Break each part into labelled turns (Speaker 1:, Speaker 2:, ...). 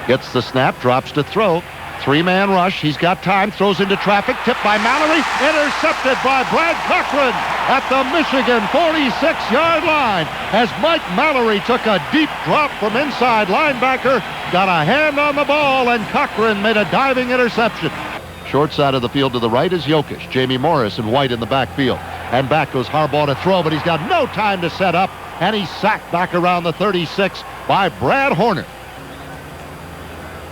Speaker 1: Gets the snap, drops to throw. Three-man rush. He's got time. Throws into traffic. Tipped by Mallory. Intercepted by Brad Cochran at the Michigan 46-yard line as Mike Mallory took a deep drop from inside linebacker, got a hand on the ball, and Cochran made a diving interception. Short side of the field to the right is Jokisch. Jamie Morris and White in the backfield. And back goes Harbaugh to throw, but he's got no time to set up, and he's sacked back around the 36 by Brad Horner.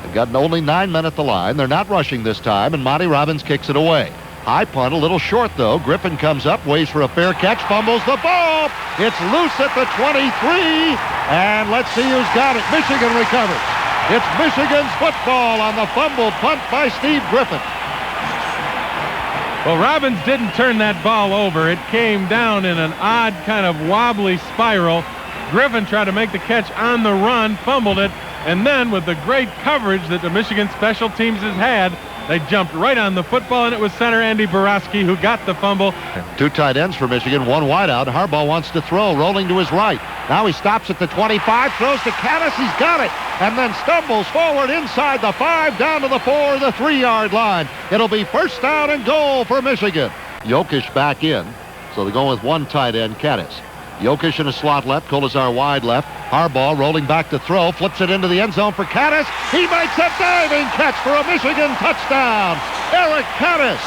Speaker 1: They've got only 9 men at the line. They're not rushing this time, and Monty Robbins kicks it away. High punt, a little short, though. Griffin comes up, waits for a fair catch, fumbles the ball. It's loose at the 23, and let's see who's got it. Michigan recovers. It's Michigan's football on the fumbled punt by Steve Griffin.
Speaker 2: Well, Robbins didn't turn that ball over. It came down in an odd kind of wobbly spiral. Griffin tried to make the catch on the run, fumbled it, and then with the great coverage that the Michigan special teams has had, they jumped right on the football, and it was center Andy Borowski who got the fumble.
Speaker 1: Two tight ends for Michigan, one wide out. Harbaugh wants to throw, rolling to his right. Now he stops at the 25, throws to Kattus, he's got it, and then stumbles forward inside the 5, down to the 4, the 3-yard line. It'll be first down and goal for Michigan. Jokisch back in, so they're going with one tight end, Kattus. Jokisch in a slot left, Kolesar wide left. Harbaugh rolling back to throw, flips it into the end zone for Kattus. He makes a diving catch for a Michigan touchdown. Eric Kattus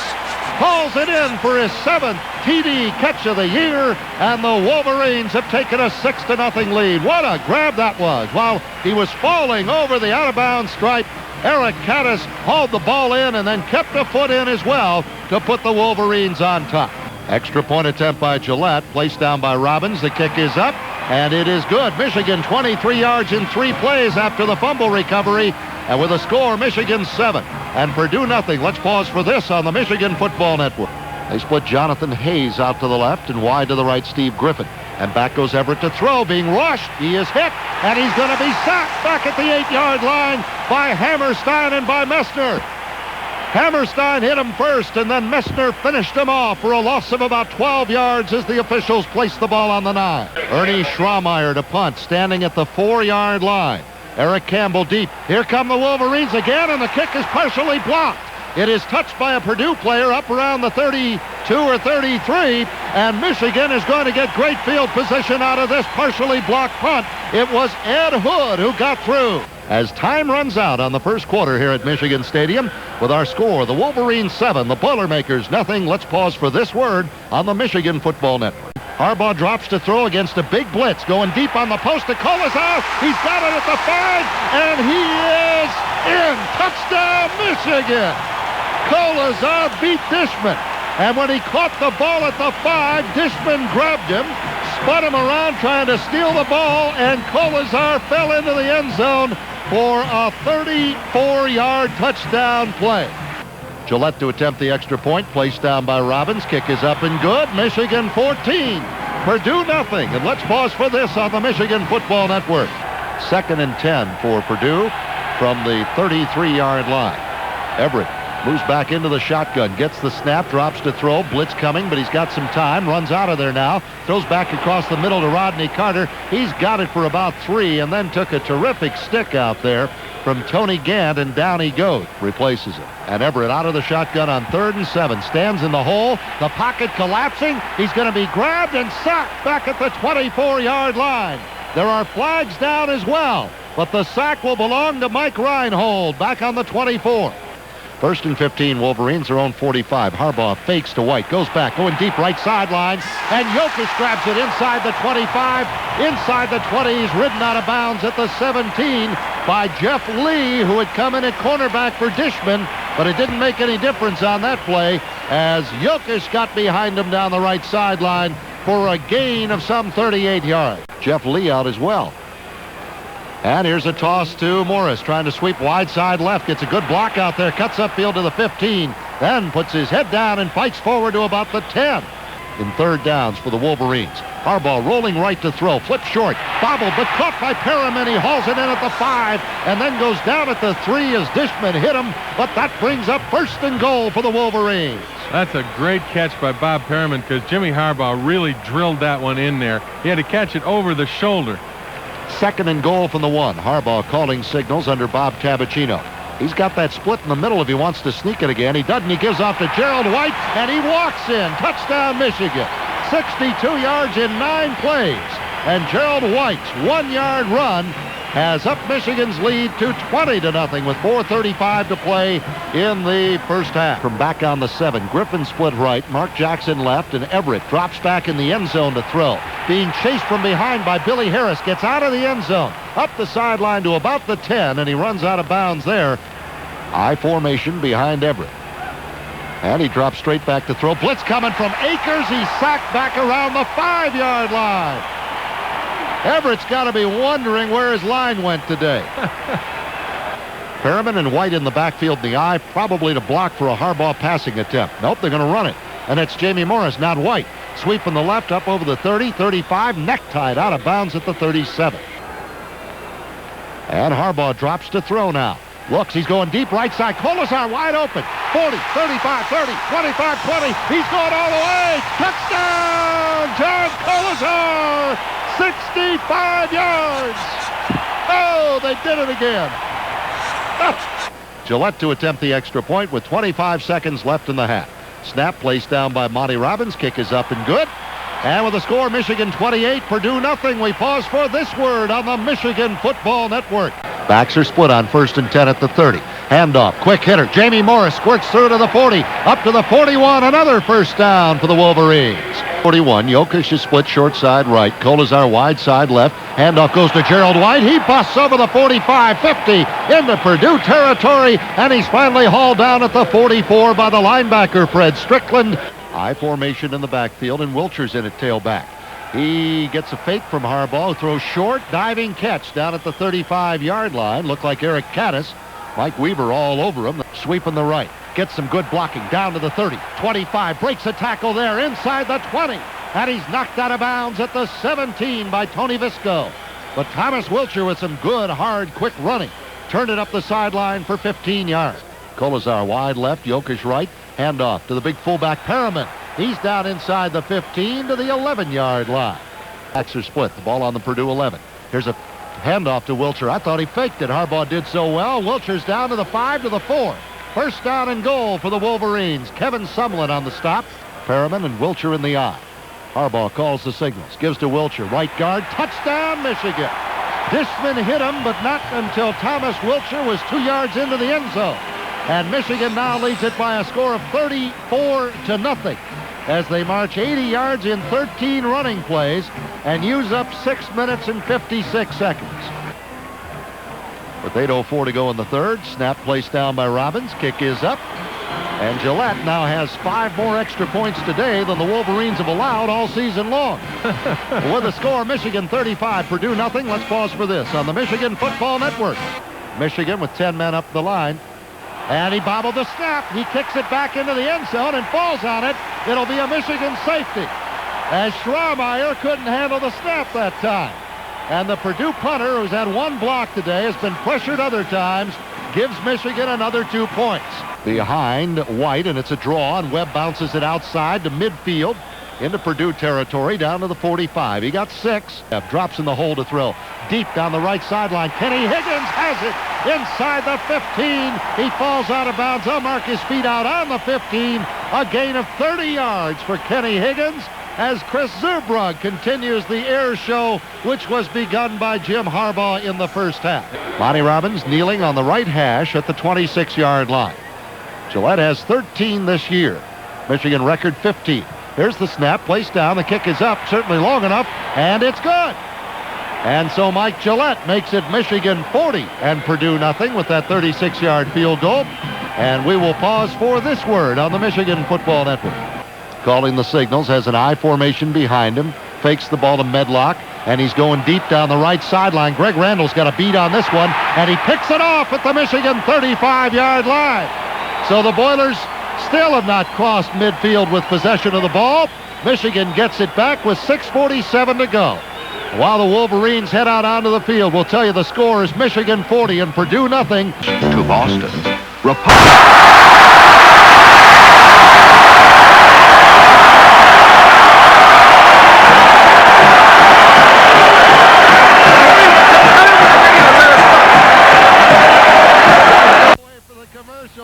Speaker 1: hauls it in for his 7th TD catch of the year, and the Wolverines have taken a 6-0 lead. What a grab that was. While he was falling over the out-of-bounds stripe, Eric Kattus hauled the ball in and then kept a foot in as well to put the Wolverines on top. Extra point attempt by Gillette, placed down by Robbins. The kick is up, and it is good. Michigan 23 yards in 3 plays after the fumble recovery, and with a score, Michigan 7 and Purdue nothing. Let's pause for this on the Michigan Football Network. They split Jonathan Hayes out to the left and wide to the right, Steve Griffin. And back goes Everett to throw, being rushed. He is hit, and he's going to be sacked back at the 8-yard line by Hammerstein and by Messner. Hammerstein hit him first, and then Messner finished him off for a loss of about 12 yards as the officials placed the ball on the 9. Ernie Schrameyer to punt, standing at the 4-yard line. Eric Campbell deep. Here come the Wolverines again, and the kick is partially blocked. It is touched by a Purdue player up around the 32 or 33, and Michigan is going to get great field position out of this partially blocked punt. It was Ed Hood who got through. As time runs out on the first quarter here at Michigan Stadium, with our score, the Wolverines 7, the Boilermakers nothing. Let's pause for this word on the Michigan Football Network. Harbaugh drops to throw against a big blitz, going deep on the post to Kolesar. He's got it at the 5, and he is in. Touchdown, Michigan! Kolesar beat Dishman, and when he caught the ball at the 5, Dishman grabbed him, spun him around trying to steal the ball, and Kolesar fell into the end zone for a 34-yard touchdown play. Gillette to attempt the extra point, placed down by Robbins. Kick is up and good. Michigan 14, Purdue nothing. And let's pause for this on the Michigan Football Network. 2nd and 10 for Purdue from the 33-yard line. Everett moves back into the shotgun, gets the snap, drops to throw, blitz coming, but he's got some time, runs out of there now, throws back across the middle to Rodney Carter. He's got it for about 3, and then took a terrific stick out there from Tony Gant, and down he goes, replaces it. And Everett out of the shotgun on 3rd and 7, stands in the hole, the pocket collapsing, he's going to be grabbed and sacked back at the 24-yard line. There are flags down as well, but the sack will belong to Mike Reinhold back on the 24. 1st and 15, Wolverines, their own 45. Harbaugh fakes to White, goes back, going deep right sideline, and Jokisch grabs it inside the 25, inside the 20. He's ridden out of bounds at the 17 by Jeff Lee, who had come in at cornerback for Dishman, but it didn't make any difference on that play as Jokisch got behind him down the right sideline for a gain of some 38 yards. Jeff Lee out as well. And here's a toss to Morris, trying to sweep wide side left. Gets a good block out there, cuts upfield to the 15, then puts his head down and fights forward to about the 10. In third downs for the Wolverines. Harbaugh rolling right to throw, flip short, bobbled, but caught by Perriman. He hauls it in at the 5, and then goes down at the 3 as Dishman hit him, but that brings up first and goal for the Wolverines.
Speaker 2: That's a great catch by Bob Perriman, because Jimmy Harbaugh really drilled that one in there. He had to catch it over the shoulder.
Speaker 1: Second and goal from the 1. Harbaugh calling signals under Bob Tabachino. He's got that split in the middle if he wants to sneak it again. He doesn't. He gives off to Gerald White, and he walks in. Touchdown, Michigan. 62 yards in 9 plays. And Gerald White's 1-yard run has upped Michigan's lead to 20-0 with 4:35 to play in the first half. From back on the 7, Griffin split right, Mark Jackson left, and Everett drops back in the end zone to throw. Being chased from behind by Billy Harris, gets out of the end zone, up the sideline to about the 10, and he runs out of bounds there. I formation behind Everett. And he drops straight back to throw. Blitz coming from Akers. He's sacked back around the 5-yard line. Everett's got to be wondering where his line went today. Perriman and White in the backfield in the I, probably to block for a Harbaugh passing attempt. Nope, they're going to run it. And it's Jamie Morris, not White. Sweep from the left up over the 30, 35, necktied out of bounds at the 37. And Harbaugh drops to throw now. Looks, he's going deep right side. Kolesar wide open. 40, 35, 30, 25, 20. He's going all the way. Touchdown, John Kolesar. 65 yards. Oh, they did it again. Gillette to attempt the extra point with 25 seconds left in the half. Snap placed down by Monty Robbins. Kick is up and good. And with the score, Michigan 28, Purdue nothing. We pause for this word on the Michigan Football Network. Backs are split on 1st and 10 at the 30. Handoff, quick hitter. Jamie Morris squirts through to the 40, up to the 41. Another first down for the Wolverines. 41, Jokisch is split short side right. Kolesar wide side left. Handoff goes to Gerald White. He busts over the 45, 50 into Purdue territory, and he's finally hauled down at the 44 by the linebacker, Fred Strickland. I formation in the backfield, and Wilcher's in at tailback. He gets a fake from Harbaugh, throws short, diving catch down at the 35-yard line. Looked like Eric Kattus. Mike Weaver all over him. Sweep in the right. Gets some good blocking down to the 30. 25, breaks a tackle there inside the 20. And he's knocked out of bounds at the 17 by Tony Visco. But Thomas Wilcher with some good, hard, quick running. Turned it up the sideline for 15 yards. Kolesar wide left, Jokisch right. Handoff to the big fullback Perriman. He's down inside the 15 to the 11-yard line. Backs are split. The ball on the Purdue 11. Here's a handoff to Wilcher. I thought he faked it. Harbaugh did so well. Wilcher's down to the 5 to the 4. First down and goal for the Wolverines. Kevin Sumlin on the stop. Perriman and Wilcher in the I. Harbaugh calls the signals. Gives to Wilcher. Right guard. Touchdown, Michigan. Dishman hit him, but not until Thomas Wilcher was 2 yards into the end zone. And Michigan now leads it by a score of 34-0 as they march 80 yards in 13 running plays and use up 6 minutes and 56 seconds. With 8:04 to go in the third, snap placed down by Robbins. Kick is up. And Gillette now has 5 more extra points today than the Wolverines have allowed all season long. With a score, Michigan 35, Purdue nothing. Let's pause for this on the Michigan Football Network. Michigan with 10 men up the line. And he bobbled the snap. He kicks it back into the end zone and falls on it. It'll be a Michigan safety, as Schrameyer couldn't handle the snap that time. And the Purdue punter, who's had 1 block today, has been pressured other times, gives Michigan another 2 points. Behind White, and it's a draw, and Webb bounces it outside to midfield into Purdue territory down to the 45. He got 6. Drops in the hole to throw. Deep down the right sideline. Kenny Higgins has it inside the 15. He falls out of bounds. They'll mark his feet out on the 15. A gain of 30 yards for Kenny Higgins as Chris Zurbrugg continues the air show, which was begun by Jim Harbaugh in the first half. Monty Robbins kneeling on the right hash at the 26-yard line. Gillette has 13 this year. Michigan record 15. Here's the snap, placed down. The kick is up, certainly long enough, and it's good. And so Mike Gillette makes it Michigan 40 and Purdue nothing with that 36-yard field goal. And we will pause for this word on the Michigan Football Network. Calling the signals, has an I formation behind him. fakes the ball to Medlock, and he's going deep down the right sideline. Greg Randall's got a beat on this one, and he picks it off at the Michigan 35-yard line. So the Boilers still have not crossed midfield with possession of the ball. Michigan gets it back with 6:47 to go. While the Wolverines head out onto the field, we'll tell you the score is Michigan 40 and Purdue nothing.
Speaker 3: To Boston.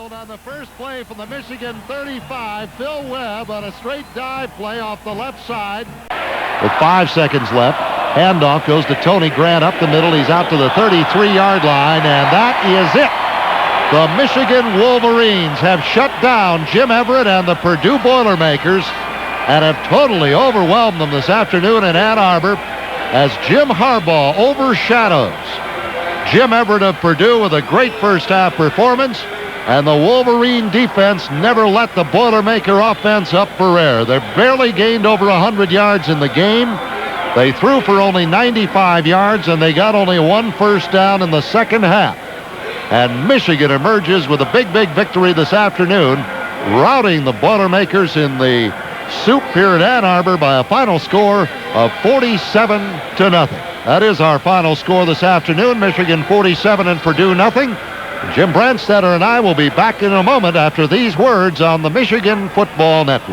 Speaker 1: On the first play from the Michigan 35, Phil Webb on a straight dive play off the left side. With 5 seconds left, handoff goes to Tony Grant up the middle. He's out to the 33-yard line, and that is it. The Michigan Wolverines have shut down Jim Everett and the Purdue Boilermakers and have totally overwhelmed them this afternoon in Ann Arbor as Jim Harbaugh overshadows Jim Everett of Purdue with a great first-half performance. And the Wolverine defense never let the Boilermaker offense up for air. They barely gained over 100 yards in the game. They threw for only 95 yards, and they got only 1 first down in the second half. And Michigan emerges with a big victory this afternoon, routing the Boilermakers in the soup here at Ann Arbor by a final score of 47-0. That is our final score this afternoon. Michigan 47 and Purdue nothing. Jim Brandstetter and I will be back in a moment after these words on the Michigan Football Network.